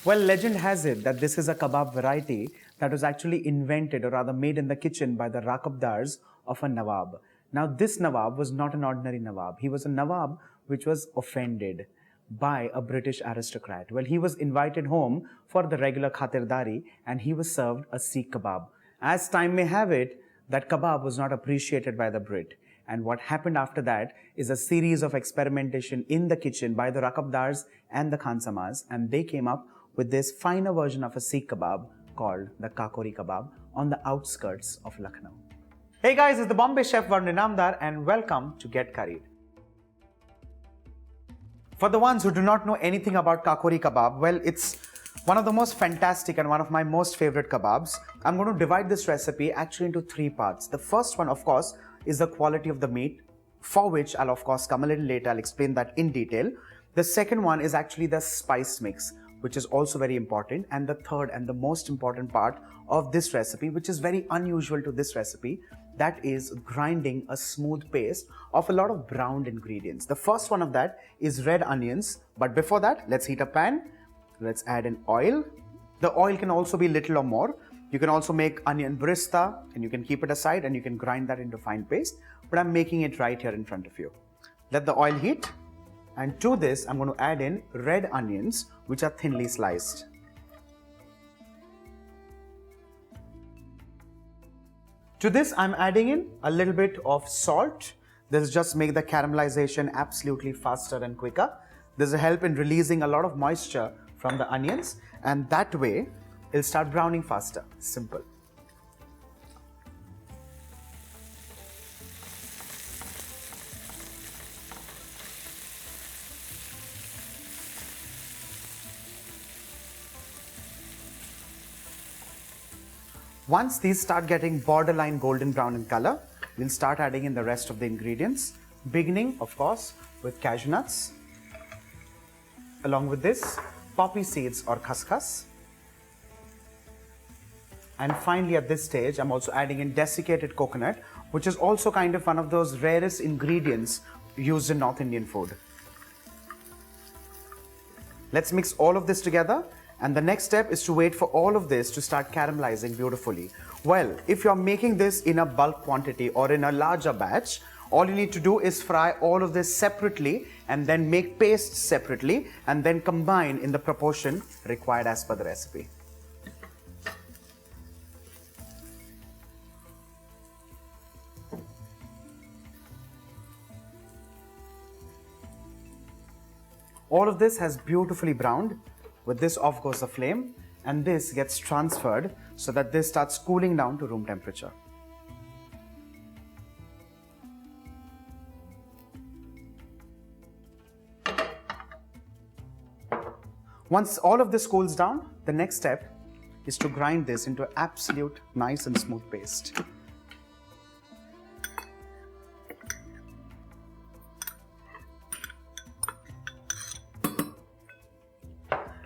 Well, legend has it that this is a kebab variety that was actually invented or rather made in the kitchen by the rakabdars of a Nawab. Now, this Nawab was not an ordinary Nawab. He was a Nawab which was offended by a British aristocrat. Well, he was invited home for the regular khatirdari and he was served a Sikh kebab. As time may have it, that kebab was not appreciated by the Brit. And what happened after that is a series of experimentation in the kitchen by the rakabdars and the khansamas, and they came up with this finer version of a Sikh kebab called the Kakori Kebab on the outskirts of Lucknow. Hey guys, it's the Bombay chef Varun Inamdar and welcome to Get Curried. For the ones who do not know anything about Kakori Kebab, well, it's one of the most fantastic and one of my most favorite kebabs. I'm going to divide this recipe actually into three parts. The first one, of course, is the quality of the meat, for which I'll of course come a little later. I'll explain that in detail. The second one is actually the spice mix, which is also very important. And the third and the most important part of this recipe, which is very unusual to this recipe, that is grinding a smooth paste of a lot of browned ingredients. The first one of that is red onions. But before that, let's heat a pan. Let's add in oil. The oil can also be little or more. You can also make onion brista and you can keep it aside and you can grind that into fine paste. But I'm making it right here in front of you. Let the oil heat. And to this, I'm going to add in red onions, which are thinly sliced. To this, I'm adding in a little bit of salt. This just make the caramelization absolutely faster and quicker. This will help in releasing a lot of moisture from the onions, and that way it'll start browning faster. Simple. Once these start getting borderline golden brown in color, we'll start adding in the rest of the ingredients, beginning, of course, with cashew nuts. Along with this, poppy seeds or khaskhas. And finally, at this stage, I'm also adding in desiccated coconut, which is also kind of one of those rarest ingredients used in North Indian food. Let's mix all of this together. And the next step is to wait for all of this to start caramelizing beautifully. Well, if you're making this in a bulk quantity or in a larger batch, all you need to do is fry all of this separately and then make paste separately and then combine in the proportion required as per the recipe. All of this has beautifully browned. With this, off goes the flame, and this gets transferred so that this starts cooling down to room temperature. Once all of this cools down, the next step is to grind this into an absolute nice and smooth paste.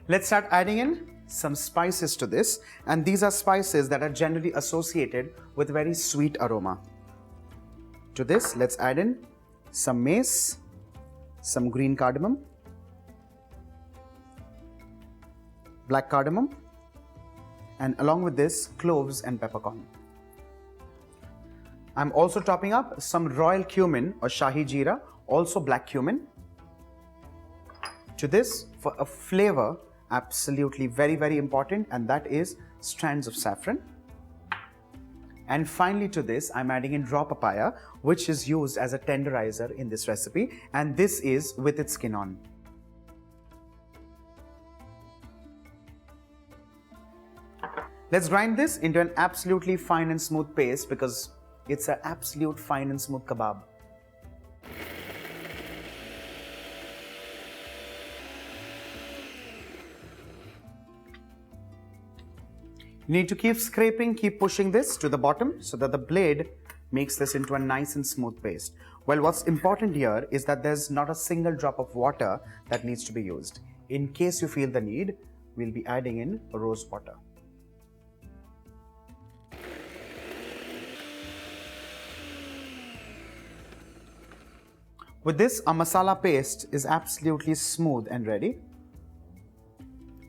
Let's start adding in some spices to this, and these are spices that are generally associated with very sweet aroma. To this, let's add in some mace, some green cardamom, black cardamom, and along with this, cloves and peppercorn. I'm also topping up some royal cumin or shahi jeera, also black cumin. To this, for a flavor, absolutely very important, and that is strands of saffron. And finally to this, I'm adding in raw papaya, which is used as a tenderizer in this recipe, and this is with its skin on. Let's grind this into an absolutely fine and smooth paste because it's an absolute fine and smooth kebab. You need to keep scraping, keep pushing this to the bottom so that the blade makes this into a nice and smooth paste. Well, what's important here is that there's not a single drop of water that needs to be used. In case you feel the need, we'll be adding in rose water. With this, our masala paste is absolutely smooth and ready.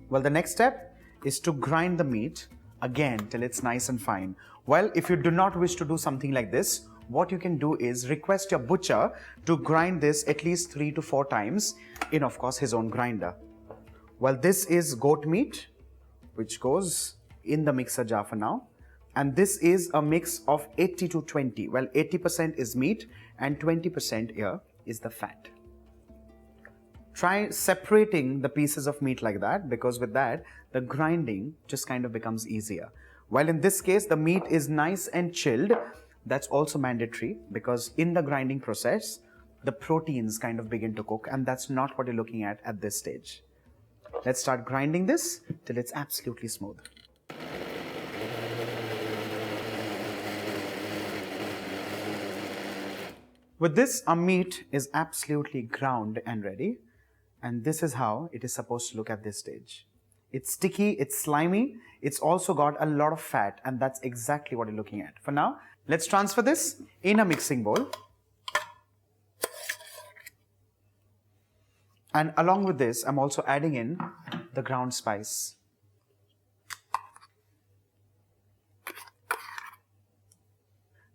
Well, the next step is to grind the meat again till it's nice and fine. Well, if you do not wish to do something like this, what you can do is request your butcher to grind this at least 3 to 4 times in, of course, his own grinder. Well, this is goat meat, which goes in the mixer jar for now. And this is a mix of 80 to 20. Well, 80% is meat and 20% here is the fat. Try separating the pieces of meat like that, because with that, the grinding just kind of becomes easier. While in this case, the meat is nice and chilled. That's also mandatory because in the grinding process, the proteins kind of begin to cook, and that's not what you're looking at this stage. Let's start grinding this till it's absolutely smooth. With this, our meat is absolutely ground and ready. And this is how it is supposed to look at this stage. It's sticky, it's slimy, it's also got a lot of fat, and that's exactly what you're looking at. For now, let's transfer this in a mixing bowl. And along with this, I'm also adding in the ground spice.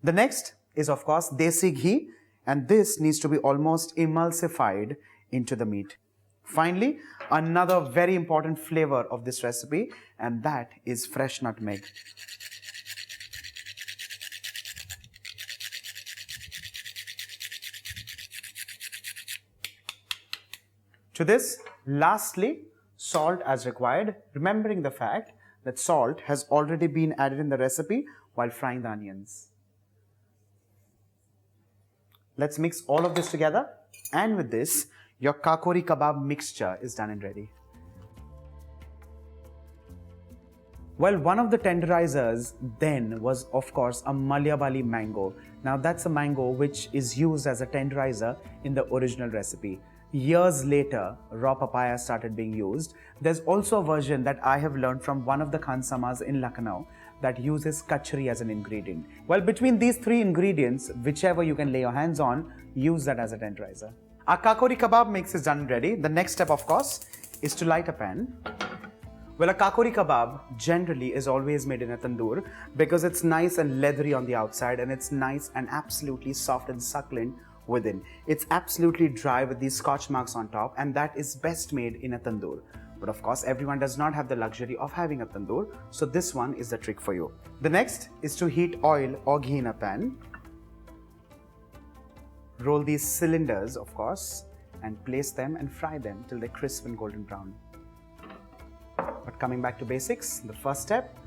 The next is, of course, desi ghee, and this needs to be almost emulsified into the meat. Finally, another very important flavor of this recipe, and that is fresh nutmeg. To this, lastly, salt as required, remembering the fact that salt has already been added in the recipe while frying the onions. Let's mix all of this together, and with this, your Kakori Kebab mixture is done and ready. Well, one of the tenderizers then was, of course, a Malayabali mango. Now, that's a mango which is used as a tenderizer in the original recipe. Years later, raw papaya started being used. There's also a version that I have learned from one of the khansamas in Lucknow that uses kachri as an ingredient. Well, between these 3 ingredients, whichever you can lay your hands on, use that as a tenderizer. Our Kakori Kebab mix is done and ready. The next step, of course, is to light a pan. Well, a Kakori Kebab generally is always made in a tandoor because it's nice and leathery on the outside and it's nice and absolutely soft and succulent within. It's absolutely dry with these scotch marks on top, and that is best made in a tandoor. But of course, everyone does not have the luxury of having a tandoor, so this one is the trick for you. The next is to heat oil or ghee in a pan. Roll these cylinders, of course, and place them and fry them till they're crisp and golden brown. But coming back to basics, the first step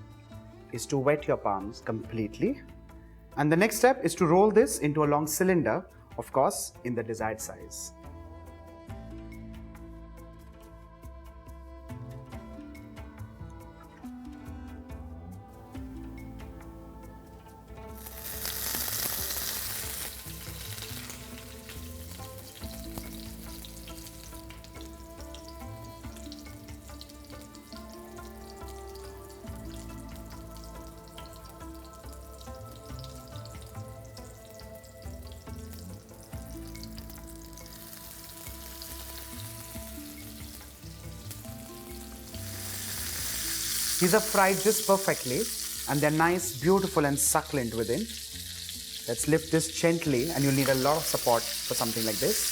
is to wet your palms completely. And the next step is to roll this into a long cylinder, of course, in the desired size. These are fried just perfectly and they're nice, beautiful and succulent within. Let's lift this gently, and you'll need a lot of support for something like this.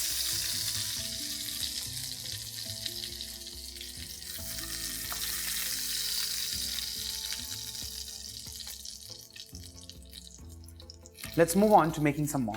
Let's move on to making some more.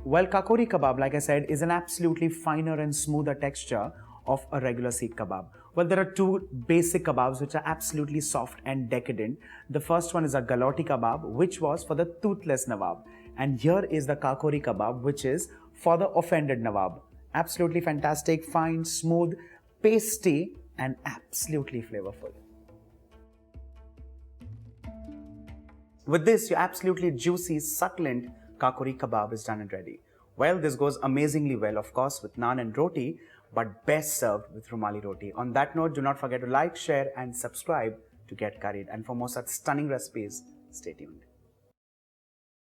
Well, Kakori Kebab, like I said, is an absolutely finer and smoother texture of a regular Seekh Kebab. Well, there are 2 basic kebabs which are absolutely soft and decadent. The first one is a Galoti Kebab, which was for the toothless Nawab. And here is the Kakori Kebab, which is for the offended Nawab. Absolutely fantastic, fine, smooth, pasty, and absolutely flavorful. With this, your absolutely juicy, succulent Kakori Kebab is done and ready. Well, this goes amazingly well, of course, with naan and roti, but best served with rumali roti. On that note, do not forget to like, share, and subscribe to get curried. And for more such stunning recipes, stay tuned.